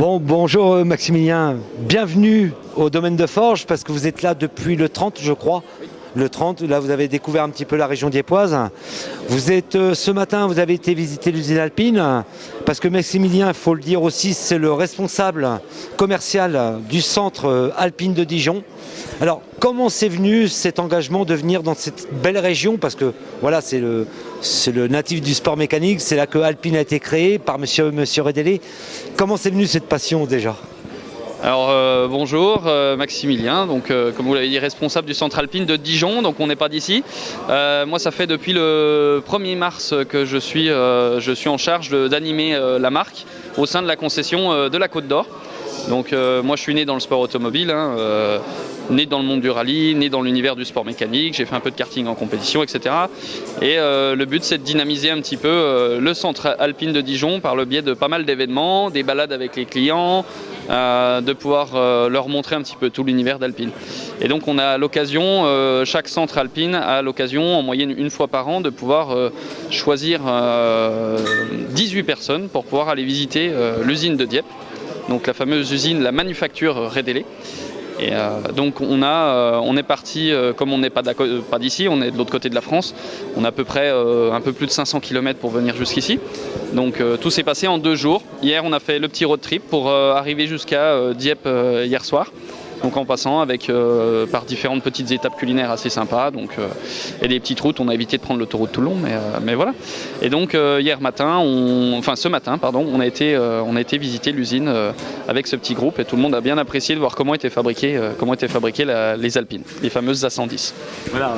Bon, bonjour Maximilien, bienvenue au domaine de Forges parce que vous êtes là depuis le 30 je crois. Le 30, là vous avez découvert un petit peu la région diepoise. Vous êtes ce matin, vous avez été visiter l'usine alpine parce que Maximilien, il faut le dire aussi, c'est le responsable commercial du centre alpine de Dijon. Alors comment c'est venu cet engagement de venir dans cette belle région, parce que voilà, c'est le natif du sport mécanique, c'est là que Alpine a été créé par monsieur Redélé. Comment c'est venu cette passion déjà ? Alors bonjour Maximilien, donc comme vous l'avez dit, responsable du centre alpine de Dijon, donc on n'est pas d'ici. Moi ça fait depuis le 1er mars que je suis en charge d'animer la marque au sein de la concession de la Côte d'Or. Donc moi je suis né dans le sport automobile, né dans le monde du rallye, né dans l'univers du sport mécanique, j'ai fait un peu de karting en compétition, etc. Et le but c'est de dynamiser un petit peu le centre alpine de Dijon par le biais de pas mal d'événements, des balades avec les clients, de pouvoir leur montrer un petit peu tout l'univers d'Alpine. Et donc on a l'occasion, chaque centre alpine a l'occasion en moyenne une fois par an de pouvoir choisir 18 personnes pour pouvoir aller visiter l'usine de Dieppe, donc la fameuse usine, la manufacture Redélé. Et donc on est parti, comme on n'est pas d'ici, on est de l'autre côté de la France, on a à peu près un peu plus de 500 km pour venir jusqu'ici. Donc tout s'est passé en 2 jours. Hier on a fait le petit road trip pour arriver jusqu'à Dieppe hier soir. Donc en passant par différentes petites étapes culinaires assez sympas, et des petites routes. On a évité de prendre l'autoroute tout le long, mais voilà. Et donc ce matin, on a été visiter l'usine avec ce petit groupe, et tout le monde a bien apprécié de voir comment étaient fabriquées les Alpines, les fameuses A110. Voilà,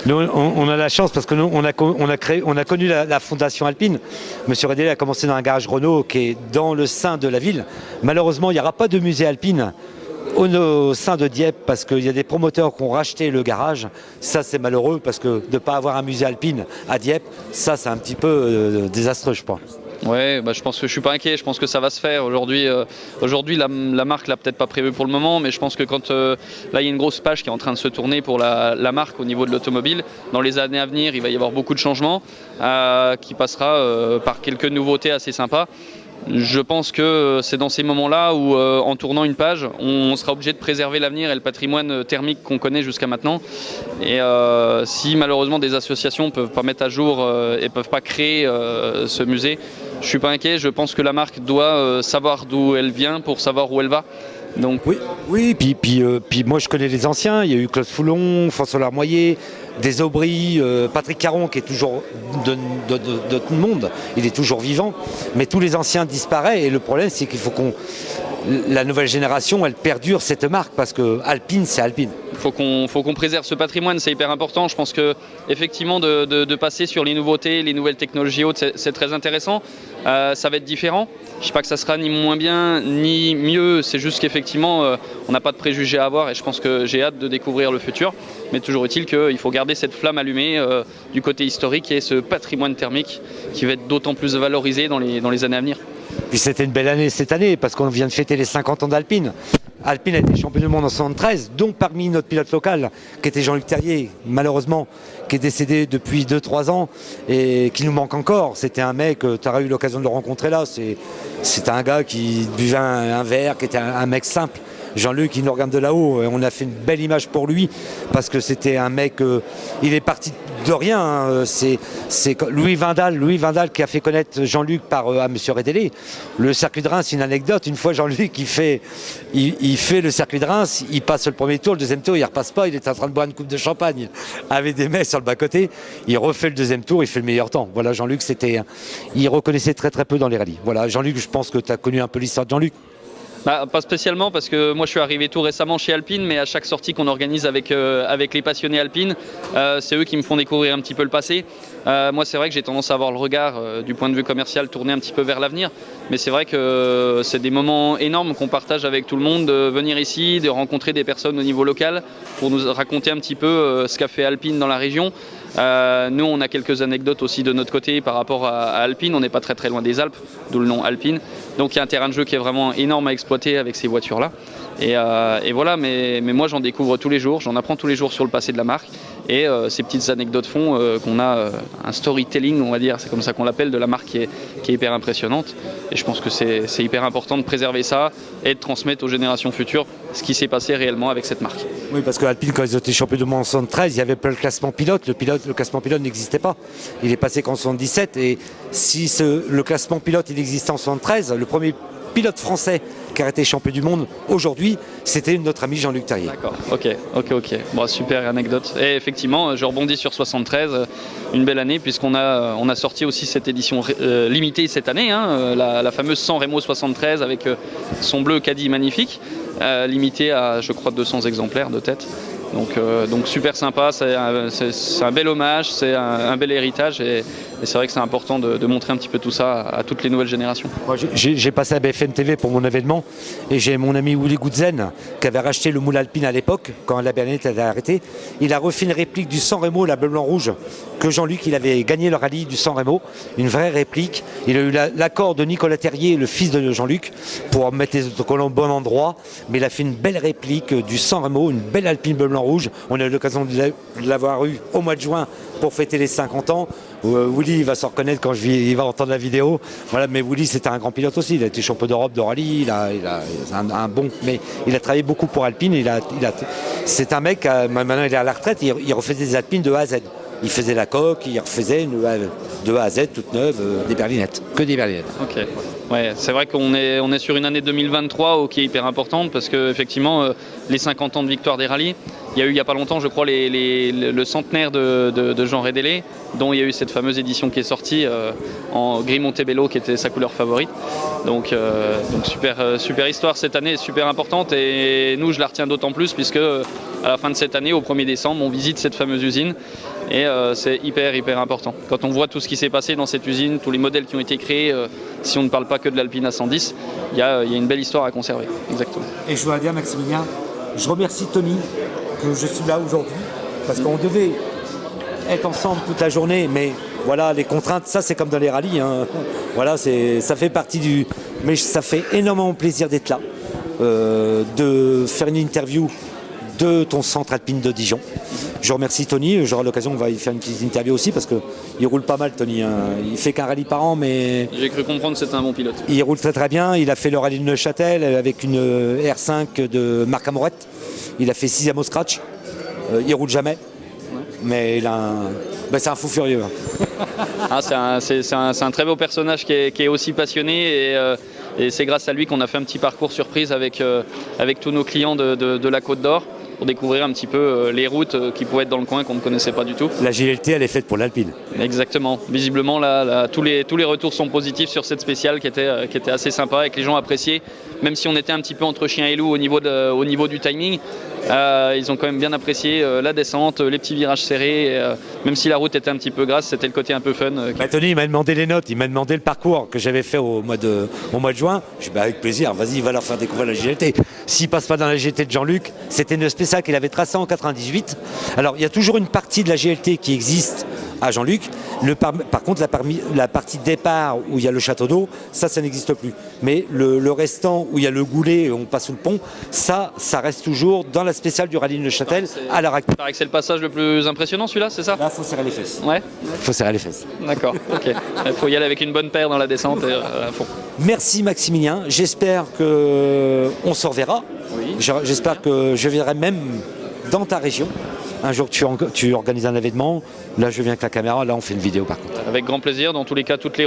nous on a la chance parce que nous on a connu la fondation Alpine. Monsieur Redélé a commencé dans un garage Renault qui est dans le sein de la ville. Malheureusement, il n'y aura pas de musée Alpine au sein de Dieppe parce qu'il y a des promoteurs qui ont racheté le garage. Ça c'est malheureux parce que de ne pas avoir un musée alpine à Dieppe, ça c'est un petit peu désastreux je pense. Ouais, je pense que je suis pas inquiet, je pense que ça va se faire. Aujourd'hui la marque l'a peut-être pas prévu pour le moment, mais je pense que quand là il y a une grosse page qui est en train de se tourner pour la marque au niveau de l'automobile, dans les années à venir il va y avoir beaucoup de changements qui passera par quelques nouveautés assez sympas. Je pense que c'est dans ces moments-là où, en tournant une page, on sera obligé de préserver l'avenir et le patrimoine thermique qu'on connaît jusqu'à maintenant. Et si malheureusement des associations ne peuvent pas mettre à jour et ne peuvent pas créer ce musée, je ne suis pas inquiet. Je pense que la marque doit savoir d'où elle vient pour savoir où elle va. Donc... Oui, puis moi je connais les anciens, il y a eu Claude Foulon, François Larmoyer, des Aubry, Patrick Caron qui est toujours de notre monde, il est toujours vivant, mais tous les anciens disparaissent et le problème c'est qu'il faut la nouvelle génération elle perdure cette marque parce que Alpine c'est Alpine. Il faut qu'on préserve ce patrimoine, c'est hyper important. Je pense que effectivement de passer sur les nouveautés, les nouvelles technologies hautes, c'est très intéressant. Ça va être différent. Je ne sais pas que ça sera ni moins bien ni mieux, c'est juste qu'effectivement on n'a pas de préjugés à avoir et je pense que j'ai hâte de découvrir le futur. Mais toujours est-il qu'il faut garder cette flamme allumée du côté historique et ce patrimoine thermique qui va être d'autant plus valorisé dans les années à venir. Puis c'était une belle année cette année parce qu'on vient de fêter les 50 ans d'Alpine. Alpine a été champion du monde en 1973, donc parmi notre pilote local, qui était Jean-Luc Terrier, malheureusement, qui est décédé depuis 2-3 ans et qui nous manque encore. C'était un mec, tu auras eu l'occasion de le rencontrer là, c'était un gars qui buvait un verre, qui était un mec simple. Jean-Luc, il nous regarde de là-haut, on a fait une belle image pour lui parce que c'était un mec, il est parti de rien, c'est Louis Vindal qui a fait connaître Jean-Luc à monsieur Redélé. Le circuit de Reims, c'est une anecdote, une fois Jean-Luc il fait le circuit de Reims, il passe le premier tour, le deuxième tour il ne repasse pas, il est en train de boire une coupe de champagne avec des mecs sur le bas-côté, il refait le deuxième tour, il fait le meilleur temps. Voilà, Jean-Luc, il reconnaissait très très peu dans les rallyes. Voilà, Jean-Luc, je pense que tu as connu un peu l'histoire de Jean-Luc. Pas spécialement parce que moi je suis arrivé tout récemment chez Alpine, mais à chaque sortie qu'on organise avec les passionnés Alpine, c'est eux qui me font découvrir un petit peu le passé. Moi c'est vrai que j'ai tendance à avoir le regard du point de vue commercial tourné un petit peu vers l'avenir, mais c'est vrai que c'est des moments énormes qu'on partage avec tout le monde, de venir ici, de rencontrer des personnes au niveau local pour nous raconter un petit peu ce qu'a fait Alpine dans la région. Nous on a quelques anecdotes aussi de notre côté par rapport à Alpine, on n'est pas très très loin des Alpes, d'où le nom Alpine, donc il y a un terrain de jeu qui est vraiment énorme à exploiter avec ces voitures là et voilà, mais moi j'en découvre tous les jours, j'en apprends tous les jours sur le passé de la marque Et ces petites anecdotes font qu'on a un storytelling, on va dire, c'est comme ça qu'on l'appelle, de la marque qui est hyper impressionnante. Et je pense que c'est hyper important de préserver ça et de transmettre aux générations futures ce qui s'est passé réellement avec cette marque. Oui, parce que Alpine, quand ils ont été champions du monde en 73, il n'y avait pas le classement pilote. Le classement pilote n'existait pas. Il est passé qu'en 77. Et si le classement pilote il existait en 73, le premier pilote français qui a été champion du monde aujourd'hui, c'était notre ami Jean-Luc Terrier. D'accord, ok. Bon, super anecdote. Et effectivement, je rebondis sur 73, une belle année, puisqu'on a sorti aussi cette édition limitée cette année, hein, la fameuse San Remo 73 avec son bleu caddie magnifique, limitée à, je crois, 200 exemplaires de tête. Donc super sympa, c'est un bel hommage, c'est un bel héritage et c'est vrai que c'est important de montrer un petit peu tout ça à toutes les nouvelles générations. Moi, j'ai passé à BFM TV pour mon événement et j'ai mon ami Willy Gudzen qui avait racheté le moule Alpine à l'époque quand la Bernette avait arrêté. Il a refait une réplique du San Remo, la bleu blanc rouge, que Jean-Luc il avait gagné le rallye du San Remo, une vraie réplique. Il a eu l'accord de Nicolas Terrier, le fils de Jean-Luc, pour mettre les autocollants au bon endroit, mais il a fait une belle réplique du San Remo, une belle Alpine bleu blanc rouge. On a eu l'occasion de l'avoir eu au mois de juin pour fêter les 50 ans. Willy va se reconnaître quand il va entendre la vidéo. Voilà, mais Willy c'était un grand pilote aussi. Il a été champion d'Europe de rallye. Un bon, mais il a travaillé beaucoup pour Alpine. C'est un mec. Maintenant il est à la retraite. Il refaisait des Alpines de A à Z. Il faisait la coque, il refaisait de A à Z toute neuve, des berlinettes, que des berlinettes. Ok. Ouais, c'est vrai qu'on est sur une année 2023 qui est hyper importante parce que effectivement les 50 ans de victoire des rallyes, il y a eu il n'y a pas longtemps je crois le centenaire de Jean Rédélé, dont il y a eu cette fameuse édition qui est sortie en gris Montebello qui était sa couleur favorite. Donc super histoire cette année, super importante et nous je la retiens d'autant plus puisque à la fin de cette année, au 1er décembre, on visite cette fameuse usine. Et c'est hyper important. Quand on voit tout ce qui s'est passé dans cette usine, tous les modèles qui ont été créés, si on ne parle pas que de l'Alpine A110, il y a une belle histoire à conserver. Exactement. Et je voudrais dire, Maximilien, je remercie Tony que je suis là aujourd'hui, parce qu'on devait être ensemble toute la journée, mais voilà, les contraintes, ça c'est comme dans les rallyes. Hein. Voilà, ça fait partie du... Mais ça fait énormément plaisir d'être là, de faire une interview de ton centre Alpine de Dijon. Je remercie Tony, j'aurai l'occasion, on va y faire une petite interview aussi parce qu'il roule pas mal Tony. Hein. Il fait qu'un rallye par an, mais... J'ai cru comprendre que c'était un bon pilote. Il roule très bien, il a fait le rallye de Neuchâtel avec une R5 de Marc Amorette. Il a fait 6e au scratch. Il roule jamais, mais c'est un fou furieux. C'est un très beau personnage qui est aussi passionné et c'est grâce à lui qu'on a fait un petit parcours surprise avec tous nos clients de la Côte d'Or pour découvrir un petit peu les routes qui pouvaient être dans le coin qu'on ne connaissait pas du tout. La GLT, elle est faite pour l'Alpine. Exactement. Visiblement, là, tous les retours sont positifs sur cette spéciale qui était assez sympa et que les gens appréciaient. Même si on était un petit peu entre chien et loup au niveau du timing, ils ont quand même bien apprécié la descente, les petits virages serrés. Même si la route était un petit peu grasse, c'était le côté un peu fun. Tony, il m'a demandé les notes, il m'a demandé le parcours que j'avais fait au mois de juin. Je dis avec plaisir, vas-y, va leur faire découvrir la GLT. S'il passe pas dans la GLT de Jean-Luc, c'était une spéciale qu'il avait tracée en 98. Alors il y a toujours une partie de la GLT qui existe à Jean-Luc. Par contre, la partie départ où il y a le château d'eau, ça n'existe plus. Mais le restant où il y a le goulet et on passe sous le pont, ça reste toujours dans la spéciale du rallye de Neuchâtel à l'heure actuelle. Il paraît que c'est le passage le plus impressionnant celui-là, c'est ça? Là, il faut serrer les fesses. Ouais. Faut serrer les fesses. D'accord, ok. Il faut y aller avec une bonne paire dans la descente et à fond. Merci Maximilien, j'espère qu'on se reverra. Oui. J'espère que je viendrai même dans ta région. Un jour tu organises un événement, là je viens avec la caméra, là on fait une vidéo par contre. Avec grand plaisir, dans tous les cas toutes les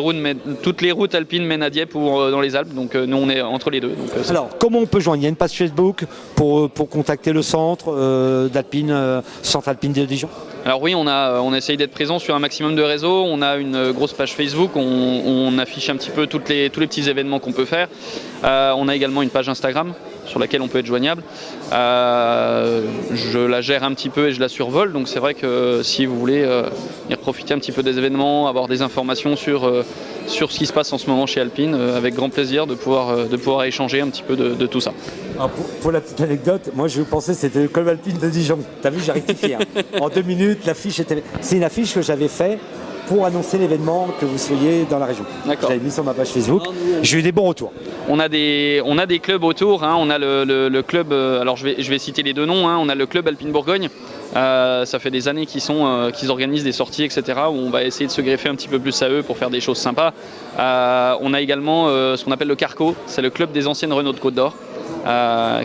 routes alpines mènent à Dieppe ou dans les Alpes, donc nous on est entre les deux. Donc, alors comment on peut joindre? Il y a une page Facebook pour contacter le centre d'Alpine, centre Alpine de Dijon? Alors oui, on essaye d'être présent sur un maximum de réseaux, on a une grosse page Facebook, on affiche un petit peu tous les petits événements qu'on peut faire. On a également une page Instagram sur laquelle on peut être joignable. Je la gère un petit peu et je la survole, donc c'est vrai que si vous voulez venir profiter un petit peu des événements, avoir des informations sur ce qui se passe en ce moment chez Alpine, avec grand plaisir de pouvoir échanger un petit peu de tout ça. Alors pour la petite anecdote, moi je pensais que c'était le club Alpine de Dijon. T'as vu, j'ai rectifié. Hein. En 2 minutes, l'affiche était... C'est une affiche que j'avais faite pour annoncer l'événement, que vous soyez dans la région. D'accord. J'avais mis sur ma page Facebook. J'ai eu des bons retours. On a des clubs autour. Hein. On a le club, alors je vais citer les deux noms. Hein. On a le club Alpine Bourgogne, Ça fait des années qu'ils organisent des sorties, etc., où on va essayer de se greffer un petit peu plus à eux pour faire des choses sympas. On a également ce qu'on appelle le Carco, c'est le club des anciennes Renault de Côte d'Or,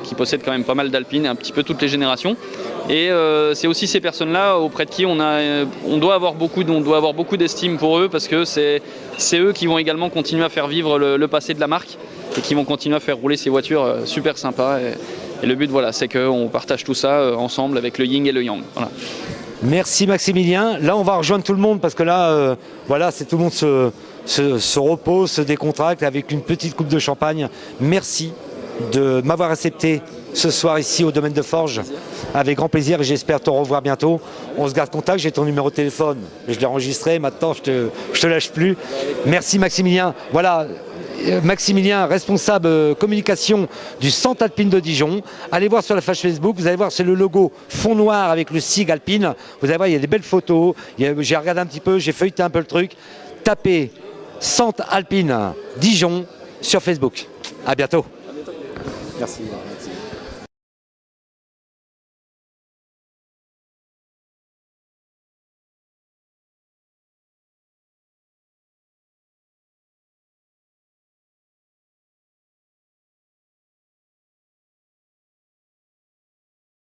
qui possède quand même pas mal d'alpines, un petit peu toutes les générations. Et c'est aussi ces personnes-là auprès de qui on doit avoir beaucoup d'estime pour eux, parce que c'est eux qui vont également continuer à faire vivre le passé de la marque et qui vont continuer à faire rouler ces voitures super sympas. Et le but, voilà, c'est qu'on partage tout ça ensemble avec le yin et le yang. Voilà. Merci Maximilien. Là, on va rejoindre tout le monde parce que là, voilà, c'est tout le monde se repose, se décontracte avec une petite coupe de champagne. Merci de m'avoir accepté ce soir ici au domaine de Forges. Avec grand plaisir et j'espère te revoir bientôt. On se garde contact, j'ai ton numéro de téléphone. Je l'ai enregistré, maintenant je te lâche plus. Merci Maximilien. Voilà. Maximilien, responsable communication du Centre Alpine de Dijon. Allez voir sur la page Facebook, vous allez voir, c'est le logo fond noir avec le SIG Alpine. Vous allez voir, il y a des belles photos. J'ai regardé un petit peu, j'ai feuilleté un peu le truc. Tapez Centre Alpine Dijon sur Facebook. À bientôt. Merci.